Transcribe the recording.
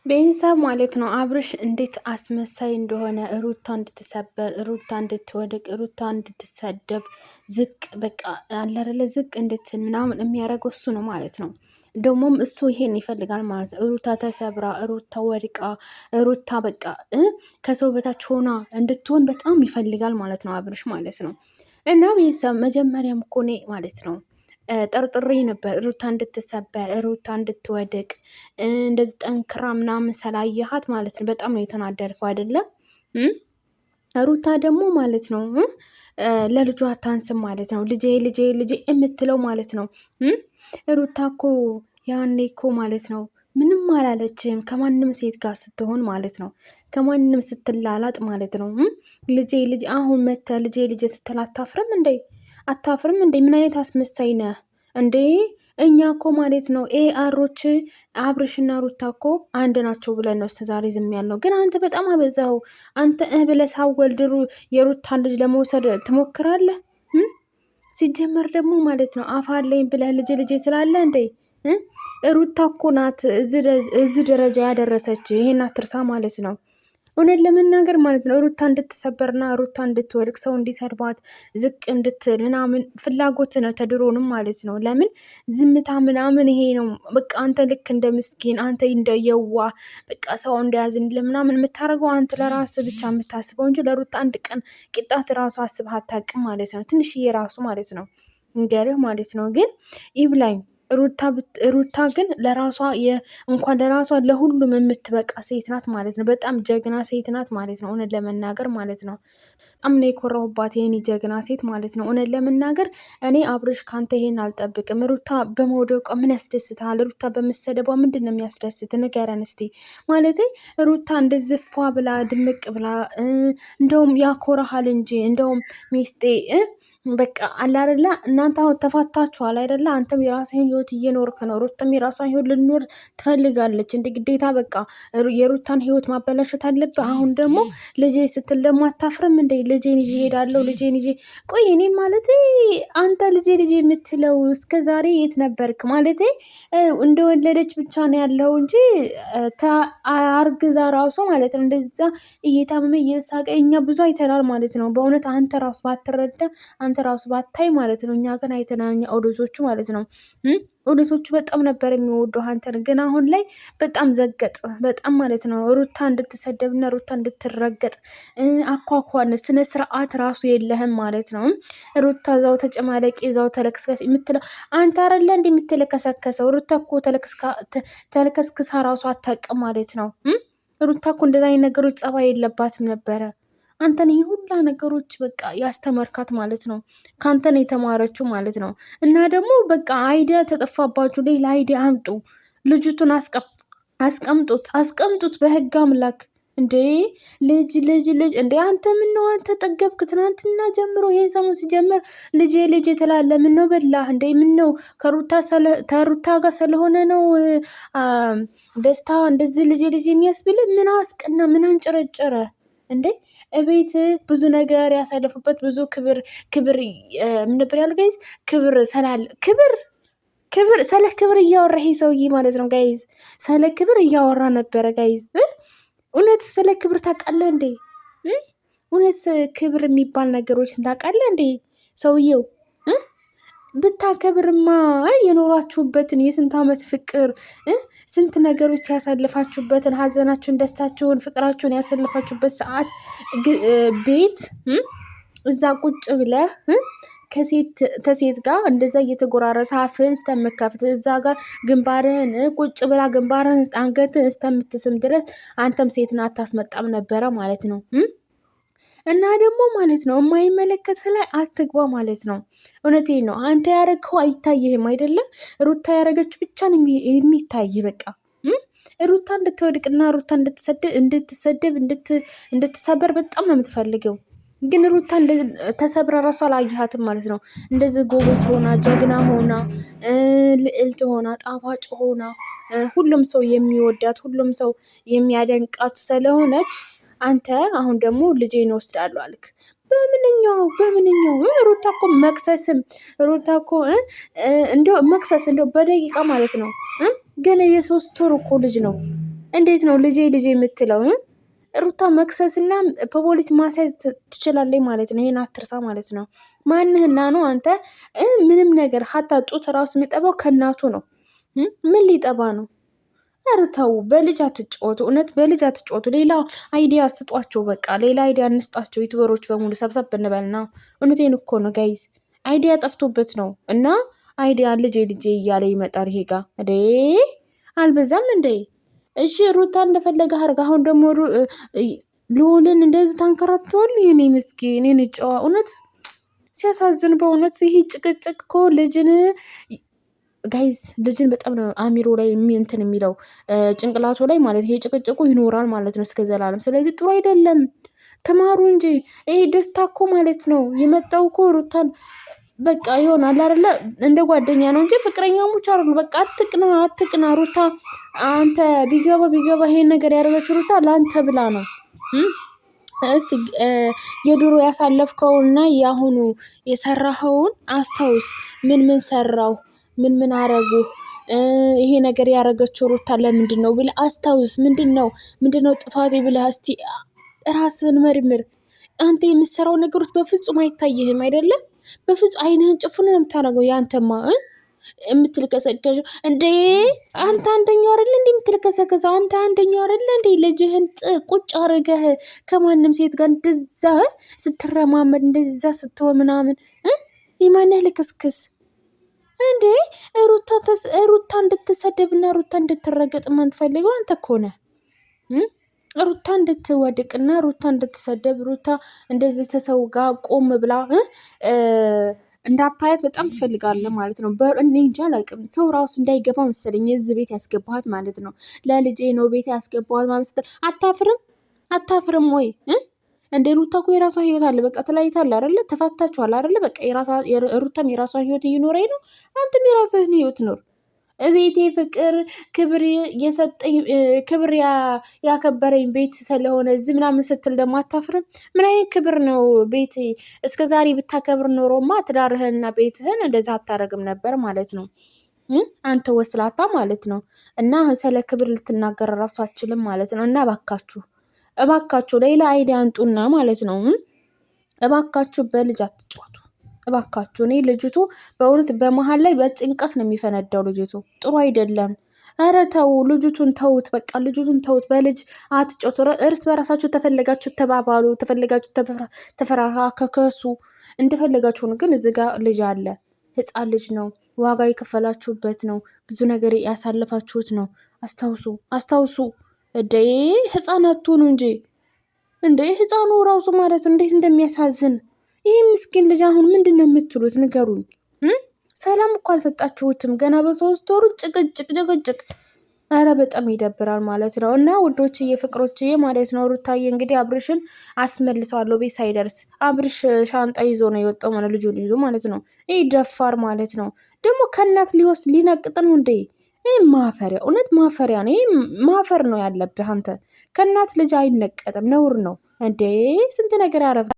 ቤተሰብ ማለት ነው። አብርሽ እንዴት አስመሳይ እንደሆነ ሩታ እንድትሰበር፣ ሩታ እንድትወድቅ፣ ሩታ እንድትሰደብ ዝቅ በቃ አለረለ ዝቅ እንድትል ምናምን የሚያደርገው እሱ ነው ማለት ነው። ደግሞም እሱ ይሄን ይፈልጋል ማለት ነው። ሩታ ተሰብራ፣ ሩታ ወድቃ፣ ሩታ በቃ ከሰው በታች ሆና እንድትሆን በጣም ይፈልጋል ማለት ነው አብርሽ ማለት ነው። እና ቤተሰብ መጀመሪያም እኮ እኔ ማለት ነው ጠርጥሬ ነበር ሩታ እንድትሰበር ሩታ እንድትወድቅ እንደዚህ ጠንክራ ምናምን ስላየሃት ማለት ነው። በጣም ነው የተናደድከው አይደለም? ሩታ ደግሞ ማለት ነው ለልጇ አታንስም ማለት ነው። ልጄ ልጄ ልጄ የምትለው ማለት ነው። ሩታ እኮ ያኔ እኮ ማለት ነው ምንም አላለችም ከማንም ሴት ጋር ስትሆን ማለት ነው። ከማንም ስትላላጥ ማለት ነው። ልጄ ልጄ አሁን መተ ልጄ ልጄ ስትል አታፍርም እንዴ? አታፍርም እንዴ? ምን አይነት አስመሳይ ነህ እንዴ? እኛ እኮ ማለት ነው ኤአሮች አብርሽና ሩታ እኮ አንድ ናቸው ብለን ነው እስከዛሬ ዝም ያልነው። ግን አንተ በጣም አበዛው። አንተ ብለህ ሳወልድሩ የሩታን ልጅ ለመውሰድ ትሞክራለህ። ሲጀመር ደግሞ ማለት ነው አፋለኝ ብለህ ልጅ ልጅ ትላለህ እንዴ? ሩታ እኮ ናት እዚህ ደረጃ ያደረሰች። ይሄን አትርሳ ማለት ነው። እውነት ለመናገር ማለት ነው ሩታ እንድትሰበርና ሩታ እንድትወድቅ ሰው እንዲሰርባት ዝቅ እንድትል ምናምን ፍላጎት ነው ተድሮንም ማለት ነው። ለምን ዝምታ ምናምን ይሄ ነው በቃ። አንተ ልክ እንደ ምስኪን አንተ እንደየዋ በቃ ሰው እንደያዝን ለምናምን የምታደርገው አንተ ለራስ ብቻ የምታስበው እንጂ ለሩታ አንድ ቀን ቂጣት ራሱ አስበህ አታውቅም ማለት ነው። ትንሽዬ ራሱ ማለት ነው እንገርህ ማለት ነው። ግን ይብላኝ ሩታ ግን ለራሷ እንኳን ለራሷ ለሁሉም የምትበቃ ሴት ናት ማለት ነው። በጣም ጀግና ሴት ናት ማለት ነው። እውነት ለመናገር ማለት ነው በጣም ነው የኮራሁባት የኔ ጀግና ሴት ማለት ነው። እውነት ለመናገር እኔ አብርሽ ካንተ ይሄን አልጠብቅም። ሩታ በመውደቋ ምን ያስደስታል? ሩታ በመሰደቧ ምንድን ነው የሚያስደስት? ንገረን እስቲ። ማለት ሩታ እንደዝፏ ብላ ድምቅ ብላ እንደውም ያኮራሃል እንጂ እንደውም ሚስጤ በቃ አለ አይደለ? እናንተ አሁን ተፋታችኋል አይደለ? አንተም የራስህን ህይወት እየኖርክ ነው። ሩታም የራሷን ህይወት ልኖር ትፈልጋለች። እንደ ግዴታ በቃ የሩታን ህይወት ማበላሸት አለብህ። አሁን ደግሞ ልጄ ስትል ደግሞ አታፍርም እንዴ? ልጄን ይዤ እሄዳለሁ፣ ልጄን ይዤ ቆይ። እኔ ማለት አንተ ልጄ ልጄ የምትለው እስከ ዛሬ የት ነበርክ? ማለት እንደወለደች ብቻ ነው ያለው እንጂ አርግዛ ራሱ ማለት ነው እንደዛ እየታመመ እየሳቀ እኛ ብዙ አይተናል ማለት ነው። በእውነት አንተ ራሱ ባትረዳ አንተ ራሱ ባታይ ማለት ነው። እኛ ግን አይተናኛ ኦዲሶቹ ማለት ነው። ኦዲሶቹ በጣም ነበር የሚወዱ አንተን። ግን አሁን ላይ በጣም ዘገጥ በጣም ማለት ነው። ሩታ እንድትሰደብና ሩታ እንድትረገጥ አኳኳን ስነ ስርዓት ራሱ የለህም ማለት ነው። ሩታ ዛው ተጨማለቂ ዛው ተለክስከስ የምትለው አንተ አይደለ እንደ የምትለከሰከሰው። ሩታ እኮ ተለከስክሳ ራሱ አታውቅም ማለት ነው። ሩታ እኮ እንደዛ አይነት ነገሮች ጸባይ የለባትም ነበረ። አንተን ይህ ሁላ ነገሮች በቃ ያስተማርካት ማለት ነው። ከአንተን የተማረችው ማለት ነው። እና ደግሞ በቃ አይዲያ ተጠፋባችሁ፣ ሌላ አይዲያ አምጡ። ልጅቱን አስቀምጡት በህግ አምላክ። እንዴ ልጅ እንዴ አንተ ምነው አንተ ጠገብክ? ትናንትና ጀምሮ ይሄን ሰሞን ሲጀምር ልጄ ትላለ። ምነው በላህ እንዴ? ምነው ከሩታ ጋር ስለሆነ ነው ደስታ እንደዚህ ልጄ የሚያስብል? ምን አስቀና? ምን አንጨረጨረ እንዴ? እቤት ብዙ ነገር ያሳለፉበት ብዙ ክብር ምን ነበር ያሉ ጋይዝ? ክብር ስለ ክብር እያወራ ይሄ ሰውዬ ማለት ነው ጋይዝ። ስለ ክብር እያወራ ነበረ ጋይዝ። እውነት ስለ ክብር ታውቃለህ እንዴ? እውነት ክብር የሚባል ነገሮችን ታውቃለህ እንዴ ሰውዬው? ብታከብርማ የኖራችሁበትን የስንት ዓመት ፍቅር ስንት ነገሮች ያሳልፋችሁበትን ሀዘናችሁን፣ ደስታችሁን፣ ፍቅራችሁን ያሳልፋችሁበት ሰዓት ቤት እዛ ቁጭ ብለህ ከሴት ጋር እንደዛ እየተጎራረሰ አፍህን እስከምከፍት እዛ ጋር ግንባርህን ቁጭ ብላ ግንባርህን አንገትህን እስከምትስም ድረስ አንተም ሴትን አታስመጣም ነበረ ማለት ነው። እና ደግሞ ማለት ነው የማይመለከት ላይ አትግባ ማለት ነው። እውነቴን ነው። አንተ ያረግኸው አይታይህም አይደለ? ሩታ ያረገችው ብቻ ነው የሚታይ። በቃ ሩታ እንድትወድቅና ሩታ እንድትሰደብ እንድትሰበር በጣም ነው የምትፈልገው። ግን ሩታ ተሰብራ ራሱ አላየሃትም ማለት ነው። እንደዚህ ጎበዝ ሆና ጀግና ሆና ልዕልት ሆና ጣፋጭ ሆና ሁሉም ሰው የሚወዳት ሁሉም ሰው የሚያደንቃት ስለሆነች አንተ አሁን ደግሞ ልጄን ወስዳለሁ አልክ። በምንኛው ሩታ እኮ ሩታ እኮ እንደው መክሰስ እንደው በደቂቃ ማለት ነው። ግን የ3 ወር እኮ ልጅ ነው። እንዴት ነው ልጄ ልጄ የምትለው? ሩታ መክሰስና በፖሊስ ማስያዝ ትችላለች ማለት ነው። ይሄን አትርሳ ማለት ነው። ማንህና ነው አንተ? ምንም ነገር ሀታ ጡት ራሱ የሚጠባው ከእናቱ ነው። ምን ሊጠባ ነው? ኧረ ተው፣ በልጅ አትጫወቱ። እውነት በልጅ አትጫወቱ። ሌላ አይዲያ ስጧቸው። በቃ ሌላ አይዲያ እንስጣቸው። ዩቱበሮች በሙሉ ሰብሰብ እንበልና፣ እውነቴን እኮ ነው ጋይዝ፣ አይዲያ ጠፍቶበት ነው። እና አይዲያ ልጄ ልጄ እያለ ይመጣል። ይሄ ጋ እዴ አልበዛም እንዴ? እሺ ሩታ እንደፈለገ አድርጋ፣ አሁን ደግሞ ልዑልን እንደዚህ ታንከራትተዋል። የኔ ምስኪን የኔ ጨዋ፣ እውነት ሲያሳዝን በእውነት ይሄ ጭቅጭቅ እኮ ልጅን ጋይዝ ልጅን በጣም ነው አሚሮ ላይ እንትን የሚለው ጭንቅላቱ ላይ ማለት ይሄ ጭቅጭቁ ይኖራል ማለት ነው እስከ ዘላለም። ስለዚህ ጥሩ አይደለም። ተማሩ እንጂ ይሄ ደስታ እኮ ማለት ነው የመጣው እኮ ሩታን በቃ ይሆናል አይደለ እንደ ጓደኛ ነው እንጂ ፍቅረኛሞች አይደሉ። በቃ አትቅና ሩታ። አንተ ቢገባ ይሄን ነገር ያደረገችው ሩታ ለአንተ ብላ ነው። እስቲ የድሮ ያሳለፍከውና የአሁኑ የሰራኸውን አስታውስ። ምን ሰራው? ምን አረጉ? ይሄ ነገር ያደረገችው ሩታ ለምንድን ነው ብለህ አስታውስ። ምንድን ነው ጥፋቴ ብለህ እስቲ ራስህን መርምር። አንተ የምትሰራው ነገሮች በፍጹም አይታይህም አይደለም? በፍጹም አይንህን ጭፉን ነው የምታደርገው። ያንተማ የምትልከሰከሰው እንዴ? አንተ አንደኛው አይደለ እንዴ የምትልከሰከሰው? አንተ አንደኛው አይደለ እንዴ ልጅህን ቁጭ አድርገህ ከማንም ሴት ጋር እንደዛ ስትረማመድ እንደዛ ስትሆን ምናምን የማንህ ልክስክስ እንዴ? ሩታ እንድትሰደብና ሩታ እንድትረገጥ የማትፈልገው አንተ እኮ ነህ። ሩታ እንድትወድቅና ሩታ እንድትሰደብ ሩታ እንደዚህ ተሰው ጋር ቆም ብላ እንዳታያት በጣም ትፈልጋለህ ማለት ነው። እኔ እንጃ አላውቅም። ሰው ራሱ እንዳይገባ መሰለኝ የዚህ ቤት ያስገባሃት ማለት ነው። ለልጄ ነው ቤት ያስገባሃት ማለት ስትል አታፍርም ወይ? እንደ ሩታ እኮ የራሷ ህይወት አለ። በቃ ተለያይታል አይደለ? ተፋታችኋል አይደለ? በቃ ሩታም የራሷ ህይወት እየኖረኝ ነው። አንተም የራስህን ህይወት ኖር። ቤቴ ፍቅር ክብር የሰጠኝ ክብር ያከበረኝ ቤት ስለሆነ እዚህ ምናምን ስትል ደግሞ አታፍርም? ምን አይነት ክብር ነው? ቤት እስከ ዛሬ ብታከብር ኖሮማ ትዳርህንና ቤትህን እንደዛ አታረግም ነበር ማለት ነው። አንተ ወስላታ ማለት ነው። እና ስለ ክብር ልትናገር ራሱ አችልም ማለት ነው። እና እባካችሁ ሌላ አይዲያ አንጡና ማለት ነው። እባካችሁ በልጅ አትጫወቱ እባካችሁ። እኔ ልጅቱ በእውነት በመሀል ላይ በጭንቀት ነው የሚፈነዳው። ልጅቱ ጥሩ አይደለም። ኧረ ተው፣ ልጅቱን ተውት፣ በቃ ልጅቱን ተውት። በልጅ አትጫወቱ። እርስ በራሳችሁ ተፈለጋችሁ ተባባሉ፣ ተፈለጋችሁ ተፈራከከሱ፣ እንደፈለጋችሁ ነው። ግን እዚህ ጋር ልጅ አለ፣ ህፃን ልጅ ነው። ዋጋ የከፈላችሁበት ነው። ብዙ ነገር ያሳለፋችሁት ነው። አስታውሱ። እንዴ ህፃን አትሆኑ እንዴ ህፃኑ ራሱ ማለት እንዴት እንደሚያሳዝን ይህ ምስኪን ልጅ። አሁን ምንድን ነው የምትሉት? ንገሩኝ። ሰላም እኮ አልሰጣችሁትም። ገና በ3 ወሩ ጭቅጭቅ። ኧረ በጣም ይደብራል ማለት ነው። እና ውዶችዬ ፍቅሮችዬ ማለት ነው ሩታዬ እንግዲህ አብርሽን አስመልሰዋለሁ ቤት ሳይደርስ። አብርሽ ሻንጣ ይዞ ነው የወጣው ማለት ልጁን ይዞ ማለት ነው። ይህ ደፋር ማለት ነው ደግሞ ከእናት ሊወስድ ሊነቅጥ ነው እንዴ? ይህ ማፈሪያ፣ እውነት ማፈሪያ ነው። ይህ ማፈር ነው ያለብህ አንተ። ከእናት ልጅ አይነቀጥም፣ ነውር ነው እንዴ! ስንት ነገር ያረፈ